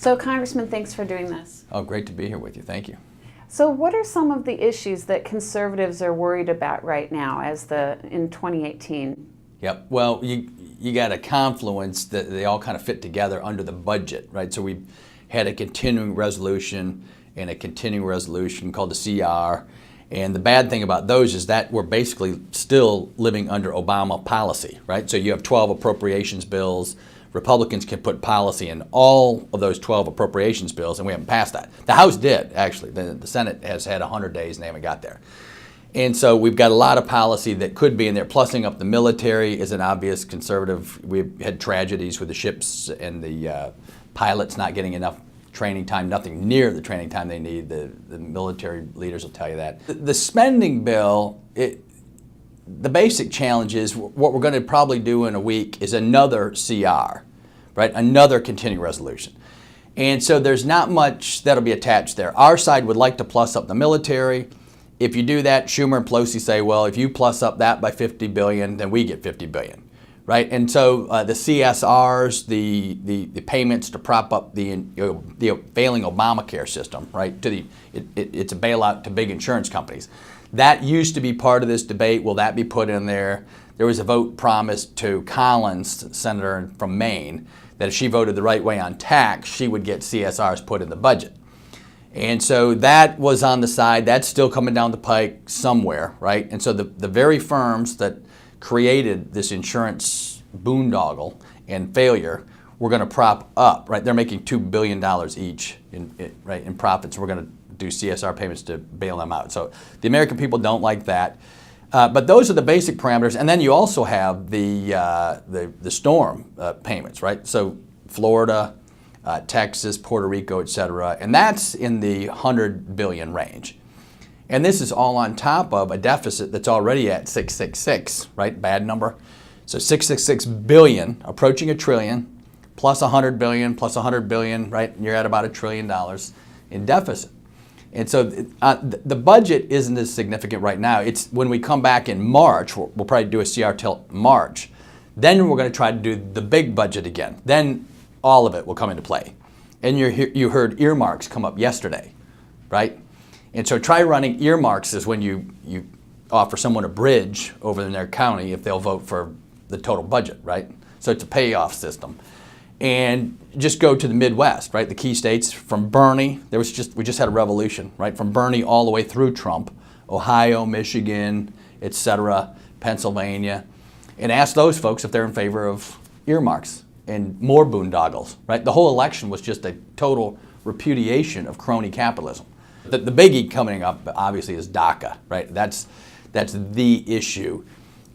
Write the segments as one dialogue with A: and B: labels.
A: So, Congressman, thanks for doing this.
B: Oh, great to be here with you. Thank you.
A: So what are some of the issues that conservatives are worried about right now in 2018?
B: Yep. Well, you got a confluence that they all kind of fit together under the budget, right? So we had a continuing resolution and a continuing resolution called the CR. And the bad thing about those is that we're basically still living under Obama policy, right? So you have 12 appropriations bills. Republicans can put policy in all of those 12 appropriations bills, and we haven't passed that. The House did, actually. The Senate has had 100 days and they haven't got there. And so we've got a lot of policy that could be in there. Plussing up the military is an obvious conservative. We've had tragedies with the ships and the pilots not getting enough training time, nothing near the training time they need. The military leaders will tell you that. The spending bill, the basic challenge is what we're going to probably do in a week is another CR, right? Another continuing resolution. And so there's not much that'll be attached there. Our side would like to plus up the military. If you do that, Schumer and Pelosi say, well, if you plus up that by $50 billion, then we get $50 billion, right? And so the CSRs, the payments to prop up the failing Obamacare system, right? It's a bailout to big insurance companies. That used to be part of this debate. Will that be put in there? There was a vote promised to Collins, senator from Maine, that if she voted the right way on tax, she would get CSRs put in the budget. And so that was on the side. That's still coming down the pike somewhere, right? And so the very firms that created this insurance boondoggle and failure, we're going to prop up, right? They're making $2 billion each in profits. We're going to do CSR payments to bail them out. So the American people don't like that. But those are the basic parameters. And then you also have the storm payments, right? So Florida, Texas, Puerto Rico, et cetera. And that's in the $100 billion range. And this is all on top of a deficit that's already at 666, right? Bad number. So 666 billion, approaching $1 trillion, plus 100 billion, plus 100 billion, right? And you're at about $1 trillion in deficit. And so the budget isn't as significant right now. It's when we come back in March, we'll probably do a CR till March. Then we're going to try to do the big budget again. Then all of it will come into play. And you heard earmarks come up yesterday, right? And so try running earmarks is when you offer someone a bridge over in their county if they'll vote for the total budget, right? So it's a payoff system. And just go to the Midwest, right? The key states from Bernie, we just had a revolution, right? From Bernie all the way through Trump, Ohio, Michigan, et cetera, Pennsylvania, and ask those folks if they're in favor of earmarks and more boondoggles, right? The whole election was just a total repudiation of crony capitalism. The biggie coming up, obviously, is DACA, right? That's the issue.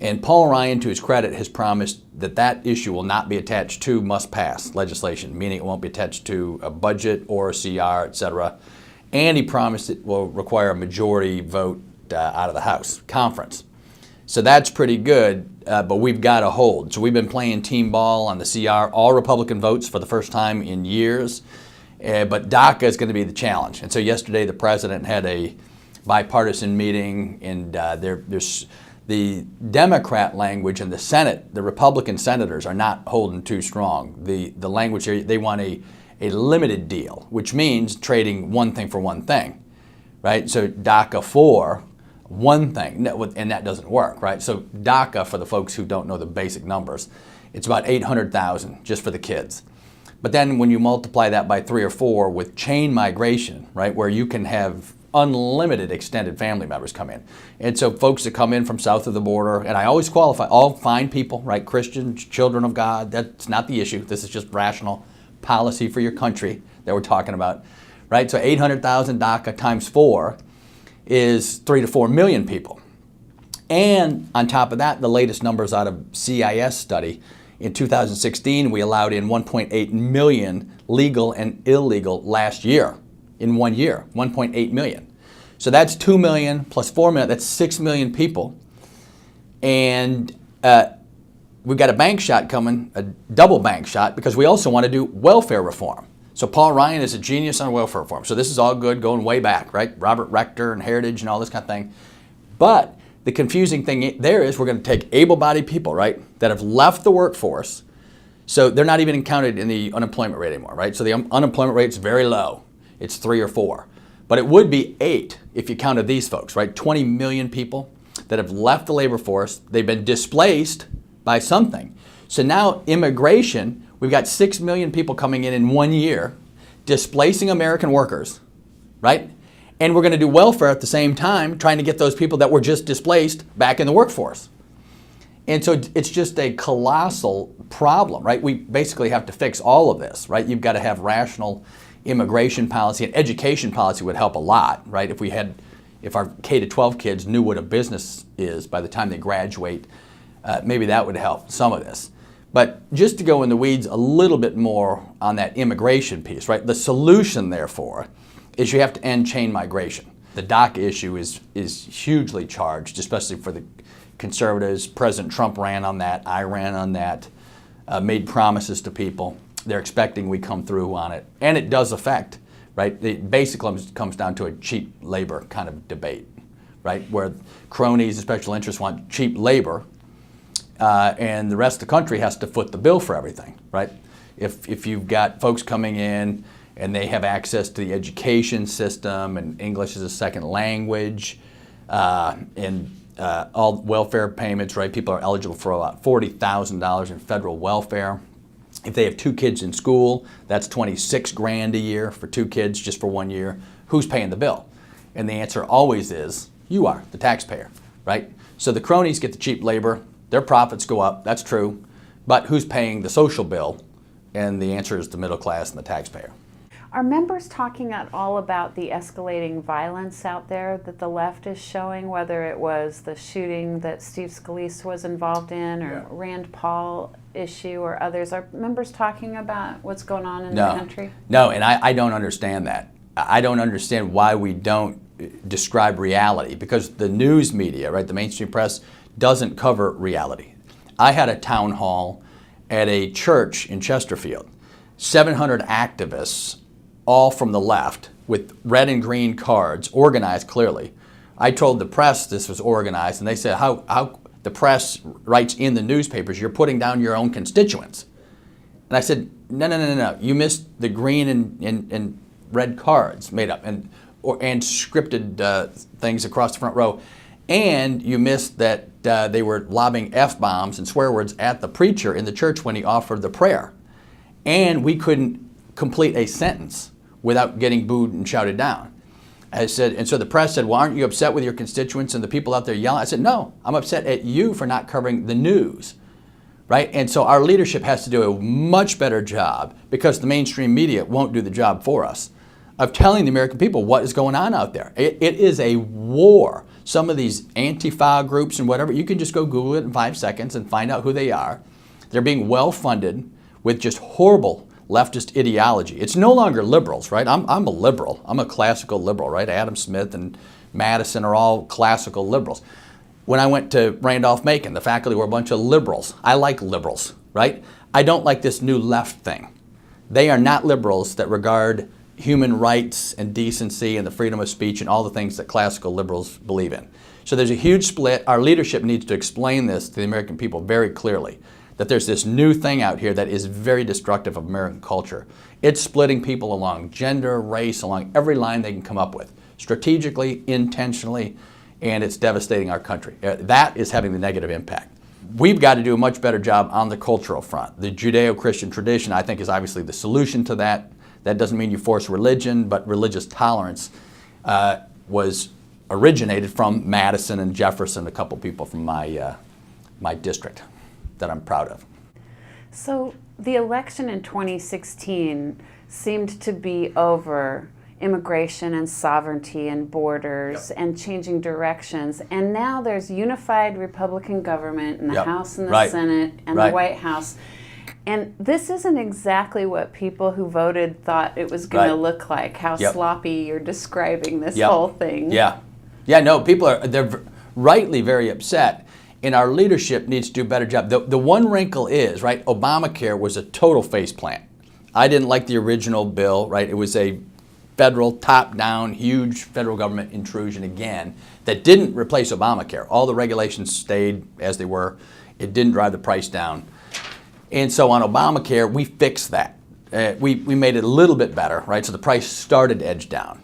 B: And Paul Ryan, to his credit, has promised that issue will not be attached to must-pass legislation, meaning it won't be attached to a budget or a CR, et cetera. And he promised it will require a majority vote out of the House conference. So that's pretty good, but we've got to hold. So we've been playing team ball on the CR, all Republican votes for the first time in years. But DACA is going to be the challenge. And so yesterday the president had a bipartisan meeting, and there's the Democrat language in the Senate, the Republican senators are not holding too strong. The language here, they want a limited deal, which means trading one thing for one thing, right? So DACA for one thing, and that doesn't work, right? So DACA, for the folks who don't know the basic numbers, it's about 800,000 just for the kids. But then when you multiply that by 3 or 4 with chain migration, right, where you can have unlimited extended family members come in. And so folks that come in from south of the border, and I always qualify, all fine people, right, Christians, children of God, that's not the issue. This is just rational policy for your country that we're talking about, right? So 800,000 DACA times 4 is 3 to 4 million people. And on top of that, the latest numbers out of CIS study, in 2016, we allowed in 1.8 million legal and illegal last year. In 1 year, 1.8 million. So that's 2 million plus 4 million, that's 6 million people. And we've got a bank shot coming, a double bank shot, because we also want to do welfare reform. So Paul Ryan is a genius on welfare reform. So this is all good, going way back, right? Robert Rector and Heritage and all this kind of thing. But the confusing thing there is we're going to take able-bodied people, right, that have left the workforce, So they're not even counted in the unemployment rate anymore, right? So the unemployment rate is very low. It's 3 or 4. But it would be 8 if you counted these folks, right? 20 million people that have left the labor force. They've been displaced by something. So now immigration, we've got 6 million people coming in 1 year, displacing American workers, right? And we're going to do welfare at the same time, trying to get those people that were just displaced back in the workforce. And so it's just a colossal problem, right? We basically have to fix all of this, right? You've got to have rational immigration policy, and education policy would help a lot, right? If our K-12 kids knew what a business is by the time they graduate, maybe that would help some of this. But just to go in the weeds a little bit more on that immigration piece, right? The solution, therefore, is you have to end chain migration. The DACA issue is hugely charged, especially for the conservatives. President Trump ran on that. I ran on that, made promises to people. They're expecting we come through on it. And it does affect, right? It basically comes down to a cheap labor kind of debate, right? Where cronies and special interests want cheap labor, and the rest of the country has to foot the bill for everything, right? If you've got folks coming in and they have access to the education system and English as a second language, and all welfare payments, right? People are eligible for about $40,000 in federal welfare. If they have 2 kids in school, that's $26,000 a year for 2 kids just for 1 year. Who's paying the bill? And the answer always is, you are, the taxpayer, right? So the cronies get the cheap labor, their profits go up, that's true, but who's paying the social bill? And the answer is the middle class and the taxpayer.
A: Are members talking at all about the escalating violence out there that the left is showing, whether it was the shooting that Steve Scalise was involved in, or Rand Paul issue, or others? Are members talking about what's going on in the country?
B: No, and I don't understand that. I don't understand why we don't describe reality, because the news media, right, the mainstream press, doesn't cover reality. I had a town hall at a church in Chesterfield. 700 activists, all from the left, with red and green cards, organized clearly. I told the press this was organized, and they said, how the press writes in the newspapers, you're putting down your own constituents. And I said, no. You missed the green and red cards made up, and scripted things across the front row. And you missed that they were lobbing F-bombs and swear words at the preacher in the church when he offered the prayer. And we couldn't complete a sentence without getting booed and shouted down. I said, and so the press said, well, aren't you upset with your constituents and the people out there yelling? I said, no, I'm upset at you for not covering the news, right? And so our leadership has to do a much better job, because the mainstream media won't do the job for us, of telling the American people what is going on out there. It is a war. Some of these Antifa groups and whatever, you can just go Google it in 5 seconds and find out who they are. They're being well funded with just horrible leftist ideology. It's no longer liberals, right? I'm a liberal. I'm a classical liberal, right? Adam Smith and Madison are all classical liberals. When I went to Randolph-Macon, the faculty were a bunch of liberals. I like liberals, right? I don't like this new left thing. They are not liberals that regard human rights and decency and the freedom of speech and all the things that classical liberals believe in. So there's a huge split. Our leadership needs to explain this to the American people very clearly, that there's this new thing out here that is very destructive of American culture. It's splitting people along gender, race, along every line they can come up with, strategically, intentionally, and it's devastating our country. That is having the negative impact. We've got to do a much better job on the cultural front. The Judeo-Christian tradition, I think, is obviously the solution to that. That doesn't mean you force religion, but religious tolerance was originated from Madison and Jefferson, a couple people from my district that I'm proud of.
A: So the election in 2016 seemed to be over immigration and sovereignty and borders and changing directions. And now there's unified Republican government in the House and the Senate and the White House. And this isn't exactly what people who voted thought it was going to look like, how sloppy you're describing this whole thing.
B: No, they're rightly very upset, and our leadership needs to do a better job. The one wrinkle is, right, Obamacare was a total faceplant. I didn't like the original bill, right? It was a federal, top-down, huge federal government intrusion again that didn't replace Obamacare. All the regulations stayed as they were. It didn't drive the price down. And so on Obamacare, we fixed that. We made it a little bit better, right? So the price started to edge down.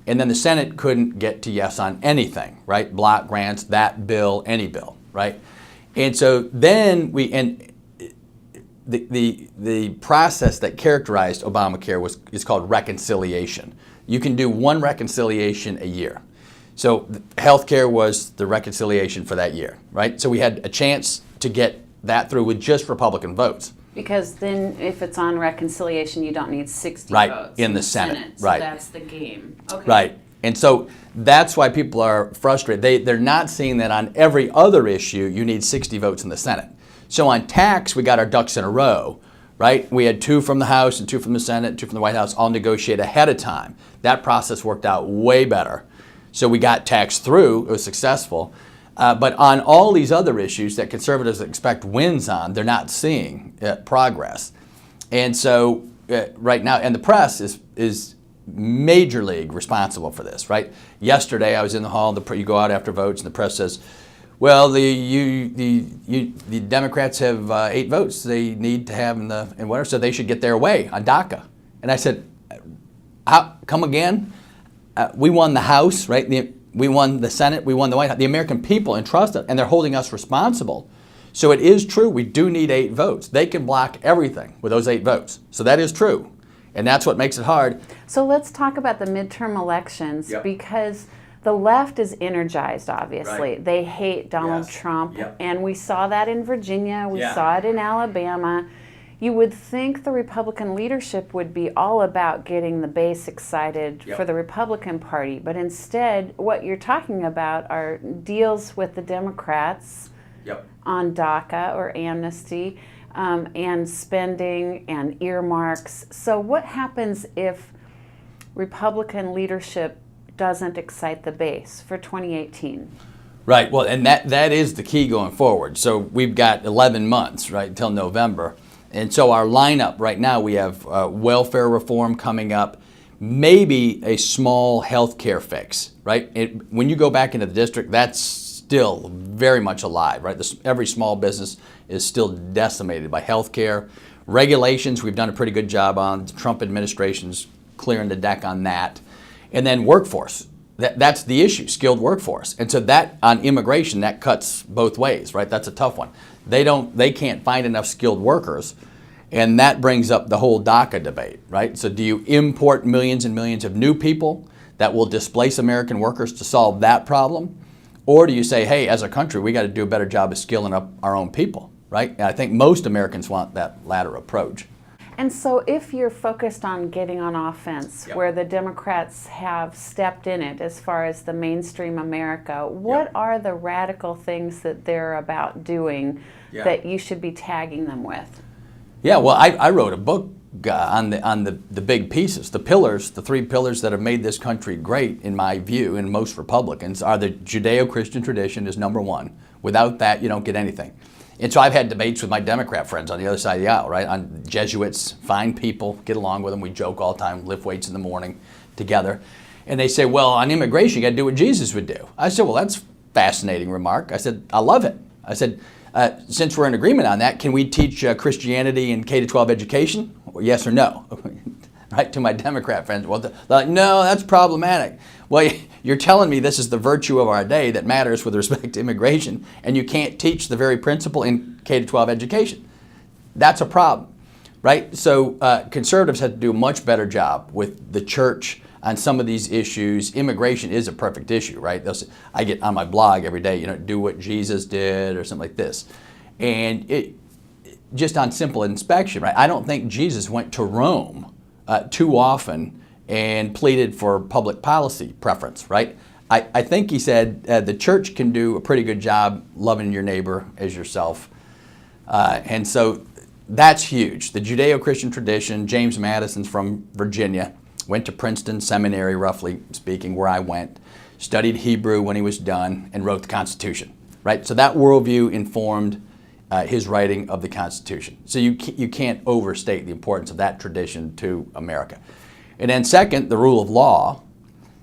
B: And then the Senate couldn't get to yes on anything, right? Block grants, that bill, any bill, right? And so then the process that characterized Obamacare is called reconciliation. You can do one reconciliation a year. So healthcare was the reconciliation for that year, right? So we had a chance to get that through with just Republican votes.
A: Because then if it's on reconciliation, you don't need 60
B: right,
A: votes
B: in the Senate.
A: So
B: right.
A: That's the game. Okay.
B: Right. And so that's why people are frustrated. They're not seeing that on every other issue you need 60 votes in the Senate. So on tax, we got our ducks in a row, right? We had 2 from the House and 2 from the Senate, 2 from the White House, all negotiate ahead of time. That process worked out way better. So we got tax through, it was successful. But on all these other issues that conservatives expect wins on, they're not seeing progress. And so right now, and the press is major league responsible for this, right? Yesterday I was in the hall, you go out after votes and the press says, well, the Democrats have 8 votes they need to have in whatever, so they should get their way on DACA. And I said, come again? We won the House, right? We won the Senate, we won the White House. The American people entrusted, and they're holding us responsible. So it is true, we do need 8 votes. They can block everything with those 8 votes. So that is true. And that's what makes it hard.
A: So let's talk about the midterm elections,
B: Yep.
A: because the left is energized, obviously.
B: Right.
A: They hate Donald
B: Yes.
A: Trump,
B: Yep.
A: and we saw that in Virginia, we
B: Yeah.
A: saw it in Alabama. You would think the Republican leadership would be all about getting the base excited
B: Yep.
A: for the Republican Party, but instead what you're talking about are deals with the Democrats
B: Yep.
A: on DACA or amnesty, and spending and earmarks. So what happens if Republican leadership doesn't excite the base for 2018?
B: Right, well, and that is the key going forward. So we've got 11 months, right, until November. And so our lineup right now, we have welfare reform coming up, maybe a small health care fix, right? When you go back into the district, that's still very much alive, right? Every small business is still decimated by health care. Regulations, we've done a pretty good job on. The Trump administration's clearing the deck on that. And then workforce, that's the issue, skilled workforce. And so that, on immigration, that cuts both ways, right? That's a tough one. They can't find enough skilled workers, and that brings up the whole DACA debate, right? So do you import millions and millions of new people that will displace American workers to solve that problem? Or do you say, hey, as a country, we got to do a better job of skilling up our own people, right? And I think most Americans want that latter approach.
A: And so if you're focused on getting on offense,
B: Yep.
A: where the Democrats have stepped in it as far as the mainstream America, what
B: Yep.
A: are the radical things that they're about doing
B: Yeah.
A: that you should be tagging them with?
B: Yeah, well, I wrote a book on the big pieces, the pillars, the 3 pillars that have made this country great, in my view, and most Republicans, are the Judeo-Christian tradition is number 1. Without that, you don't get anything. And so I've had debates with my Democrat friends on the other side of the aisle, right? On Jesuits, fine people, get along with them. We joke all the time, lift weights in the morning together. And they say, well, on immigration, you got to do what Jesus would do. I said, well, that's a fascinating remark. I said, I love it. I said, since we're in agreement on that, can we teach Christianity in K-12 education? Yes or no? Right, to my Democrat friends. Well, they're like, no, that's problematic. Well, you're telling me this is the virtue of our day that matters with respect to immigration, and you can't teach the very principle in K-12 education. That's a problem, right? So conservatives have to do a much better job with the church on some of these issues. Immigration is a perfect issue, right? I get on my blog every day, do what Jesus did or something like this. And just on simple inspection, right? I don't think Jesus went to Rome too often and pleaded for public policy preference, right? I think he said the church can do a pretty good job loving your neighbor as yourself. And so that's huge. The Judeo-Christian tradition, James Madison's from Virginia, went to Princeton Seminary, roughly speaking, where I went, studied Hebrew when he was done, and wrote the Constitution, right? So that worldview informed his writing of the Constitution. So you can't overstate the importance of that tradition to America. And then second, the rule of law.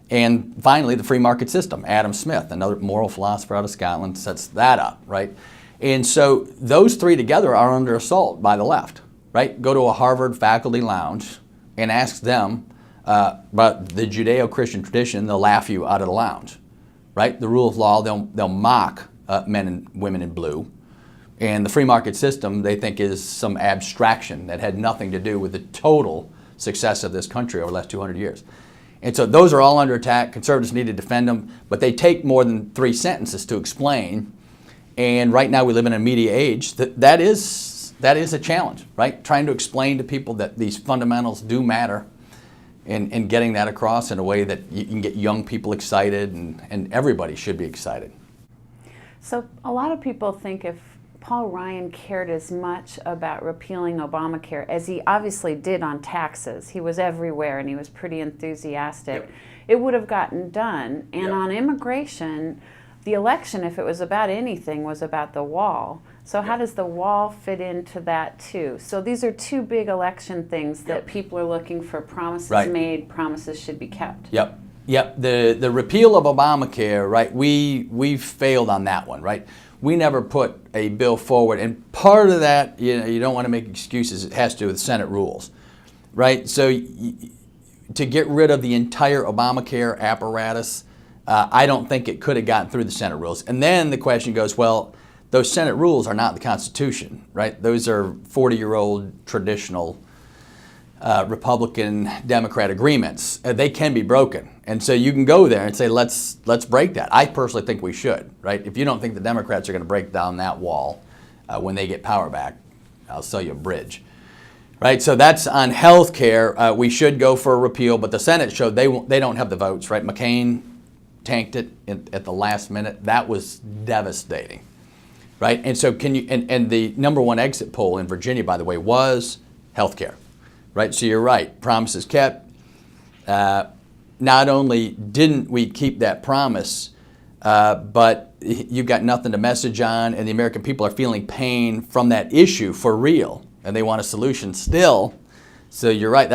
B: And finally, the free market system. Adam Smith, another moral philosopher out of Scotland, sets that up, right? And so those three together are under assault by the left, right? Go to a Harvard faculty lounge and ask them about the Judeo-Christian tradition, they'll laugh you out of the lounge, right? The rule of law, they'll mock men and women in blue. And the free market system, they think, is some abstraction that had nothing to do with the total success of this country over the last 200 years. And so those are all under attack. Conservatives need to defend them, but they take more than 3 sentences to explain. And right now we live in a media age that is a challenge, right? Trying to explain to people that these fundamentals do matter and getting that across in a way that you can get young people excited and everybody should be excited.
A: So a lot of people think if Paul Ryan cared as much about repealing Obamacare as he obviously did on taxes, he was everywhere and he was pretty enthusiastic,
B: Yep.
A: it would have gotten done. And
B: Yep.
A: on immigration, the election, if it was about anything, was about the wall. So how does the wall fit into that too? So these are two big election things that people are looking for promises
B: Right.
A: made, promises should be kept.
B: Yep. The repeal of Obamacare, right? We've failed on that one, right? We never put a bill forward, and part of that, you don't want to make excuses. It has to do with Senate rules, right? So to get rid of the entire Obamacare apparatus, I don't think it could have gotten through the Senate rules. And then the question goes, well, those Senate rules are not the Constitution, right? Those are 40-year-old traditional Republican Democrat agreements. They can be broken. And so you can go there and say, let's break that. I personally think we should, right? If you don't think the Democrats are going to break down that wall when they get power back, I'll sell you a bridge, right? So that's on health care. We should go for a repeal, but the Senate showed they don't have the votes, right? McCain tanked it at the last minute. That was devastating, right? And so and the number one exit poll in Virginia, by the way, was health care. Right, so you're right, promises kept. Not only didn't we keep that promise, but you've got nothing to message on, and the American people are feeling pain from that issue for real, and they want a solution still. So you're right,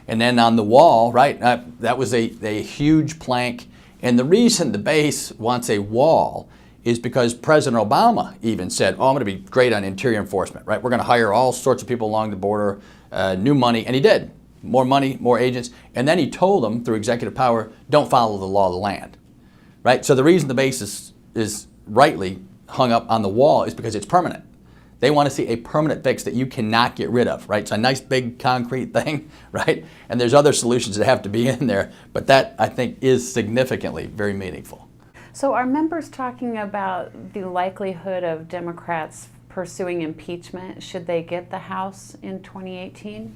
B: and then on the wall, right, that was a huge plank. And the reason the base wants a wall is because President Obama even said, I'm going to be great on interior enforcement, right? We're going to hire all sorts of people along the border, new money, and he did. More money, more agents. And then he told them through executive power, don't follow the law of the land, right? So the reason the base is rightly hung up on the wall is because it's permanent. They want to see a permanent fix that you cannot get rid of, right? It's a nice big concrete thing, right? And there's other solutions that have to be in there, but that I think is significantly very meaningful.
A: So are members talking about the likelihood of Democrats pursuing impeachment should they get the House in 2018?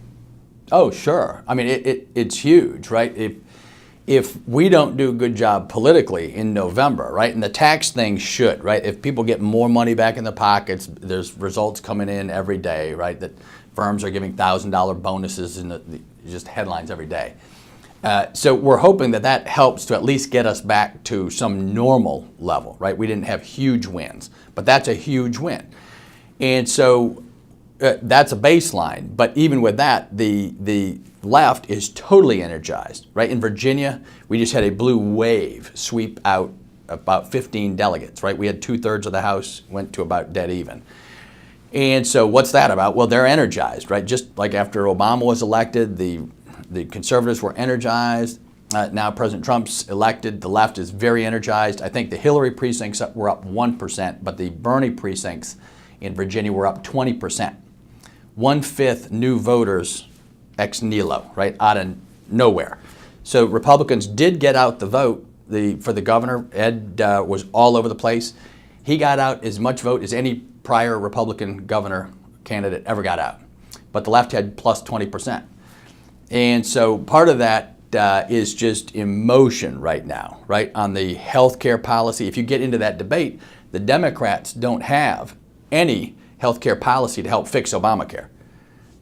B: Oh, sure. I mean, it's huge, right? If we don't do a good job politically in November, right, and the tax thing should, right, if people get more money back in their pockets, there's results coming in every day, right, that firms are giving $1,000 bonuses and just headlines every day. So we're hoping that helps to at least get us back to some normal level, right? We didn't have huge wins, but that's a huge win. And so that's a baseline. But even with that, the left is totally energized, right? In Virginia, we just had a blue wave sweep out about 15 delegates, right? We had 2/3 of the House went to about dead even. And so what's that about? Well, they're energized, right? Just like after Obama was elected, the conservatives were energized. Now President Trump's elected. The left is very energized. I think the Hillary precincts were up 1%, but the Bernie precincts in Virginia were up 20%. 1/5 new voters ex nihilo, right, out of nowhere. So Republicans did get out the vote. For the governor, Ed was all over the place. He got out as much vote as any prior Republican governor candidate ever got out. But the left had plus 20%. And so part of that is just emotion right now, right? On the health care policy, if you get into that debate, the Democrats don't have any health care policy to help fix Obamacare.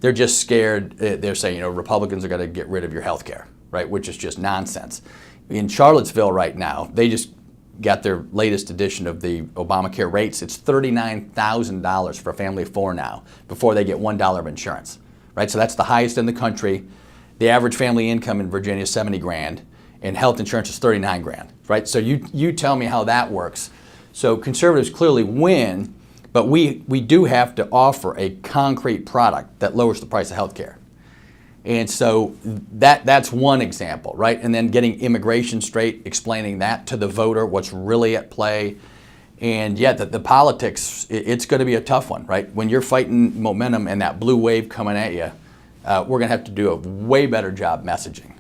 B: They're just scared. They're saying, Republicans are going to get rid of your health care, right? Which is just nonsense. In Charlottesville right now, they just got their latest edition of the Obamacare rates. It's $39,000 for a family of 4 now before they get $1 of insurance, right? So that's the highest in the country. The average family income in Virginia is $70,000, and health insurance is $39,000, right? So you tell me how that works. So conservatives clearly win, But we do have to offer a concrete product that lowers the price of health care. And so that's one example, right? And then getting immigration straight, explaining that to the voter, what's really at play. And yeah, the politics, it's going to be a tough one, right? When you're fighting momentum and that blue wave coming at you, we're going to have to do a way better job messaging.